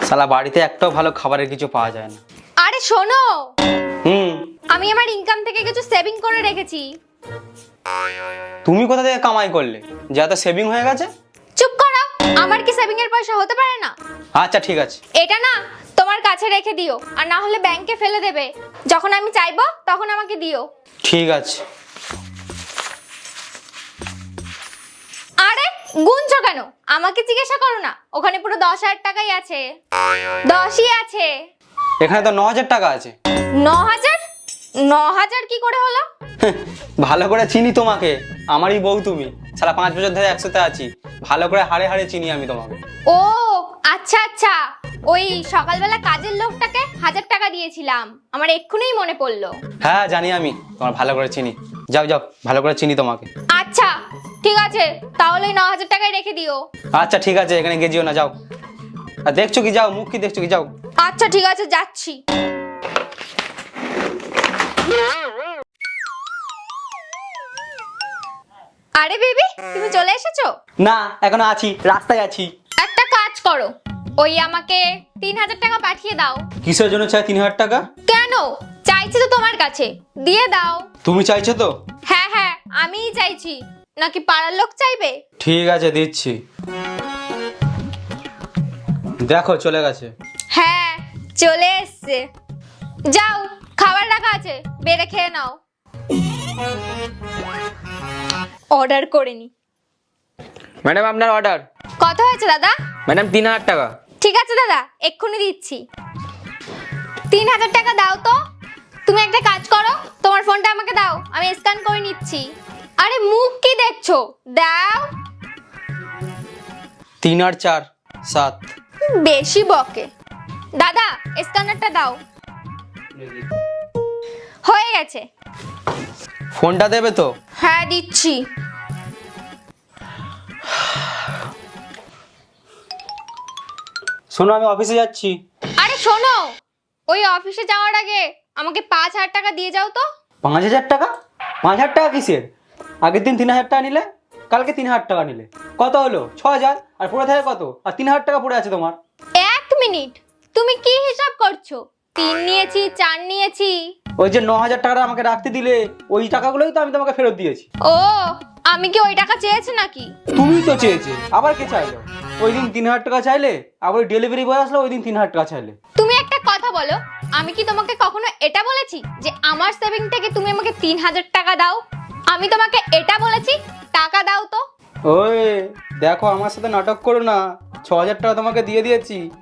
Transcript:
শালা বাড়িতে একটাও ভালো খাবারের কিছু পাওয়া যায় না। আরে শোনো, হুম, আমি আমার ইনকাম থেকে কিছু সেভিং করে রেখেছি। তুমি কোথা থেকে কামাই করলে যে এত সেভিং হয়ে গেছে? চুপ করো, আমার কি সেভিং এর পয়সা হতে পারে না? আচ্ছা ঠিক আছে। এটা না তোমার কাছে রেখে দিও, আর না হলে ব্যাংকে ফেলে দেবে। যখন আমি চাইবো তখন আমাকে দিও। ঠিক আছে। আরে গুনছো কেন? আমাকে জিজ্ঞাসা করো না, ওখানে পুরো 10,000 টাকাই আছে। 10ই আছে। এখানে তো 9,000 টাকা আছে। 9,000? 9,000 কি করে হলো? ভালো করে চিনি তোমাকে, আমারই বউ তুমি। শালা 5 বছর ধরে একসাথে আছি, ভালো করে হাড়ে হাড়ে চিনি আমি তোমাকে। ও আচ্ছা আচ্ছা, ওই সকালবেলা কাজের লোকটাকে 1,000 টাকা দিয়েছিলাম, আমার এক্ষুনি মনে পড়লো। হ্যাঁ জানি আমি, তোমার ভালো করে চিনি। যাও যাও, ভালো করে চিনি তোমাকে। আচ্ছা ঠিক আছে, তাহলে 9,000 টাকায় রেখে দিও। আচ্ছা ঠিক আছে, এখানে গেজিও না, যাও। আর দেখছো কি, যাও, মুখ কি দেখছো কি, যাও। আচ্ছা ঠিক আছে, যাচ্ছি। আরে বেবি, তুমি চলে এসেছো? না, এখনো আছি, রাস্তায় আছি। একটা কাজ করো, ওই আমাকে 3,000 টাকা পাঠিয়ে দাও। কিসের জন্য চাই 3,000 টাকা? কেন? চাইছি তো তোমার কাছে, দিয়ে দাও। তুমি চাইছো তো? হ্যাঁ হ্যাঁ, আমিই চাইছি, নাকি পাড়ার লোক চাইবে? ঠিক আছে, দিচ্ছি। দেখো চলে গেছে। হ্যাঁ চলে এসছে। যাও, খাবার রাখা আছে, বেড়ে খেয়ে নাও। অর্ডার করে নি। ম্যাডাম আপনার অর্ডার। কত হয়েছে দাদা? ম্যাডাম 3,000 টাকা। ঠিক আছে দাদা, এক্ষুনি দিচ্ছি। 3,000 টাকা দাও তো। তুমি একটা কাজ করো, তোমার ফোনটা আমাকে দাও, আমি স্ক্যান করে নিচ্ছি। আরে মুখ কি দেখছো, দাও। 3 আর 4 7। বেশি বকে। দাদা স্ক্যানারটা দাও। হয়ে গেছে। ফোনটা দেবে তো? হ্যাঁ দিচ্ছি। শোনো, আমি অফিসে যাচ্ছি। আরে শোনো, ওই অফিসে যাওয়ার আগে আমাকে 5,000 টাকা দিয়ে যাও তো। 5,000 টাকা? 5,000 টাকা কিসের? আগের দিন 3,000 টাকা নিলে, কালকে 3,000 টাকা নিলে, কত হলো? 6,000। আর পড়ে থাকে কত? আর 3,000 টাকা পড়ে আছে তোমার। 1 মিনিট, তুমি কি হিসাব করছো? 3 নিয়েছি, 4 নিয়েছি। ওই যে 9,000 টাকাটা আমাকে রাখতে দিলে, ওই টাকাগুলোই তো আমি তোমাকে ফেরত দিয়েছি। ও, আমি কি ওই টাকা চেয়েছি নাকি? তুমি তো চেয়েছে, আবার কে চাইলো? ওই দিন 3,000 টাকা চাইলে, আবার ডেলিভারি বয় আসলো, ওই দিন 3,000 টাকা চাইলে। তুমি একটা কথা বলো, আমি কি তোমাকে কখনো এটা বলেছি যে আমার সেভিং থেকে তুমি আমাকে 3,000 টাকা দাও? আমি তোমাকে এটা বলেছি টাকা দাও তো। ওই দেখো, আমার সাথে নাটক করো না। 6,000 টাকা তোমাকে দিয়ে দিয়েছি,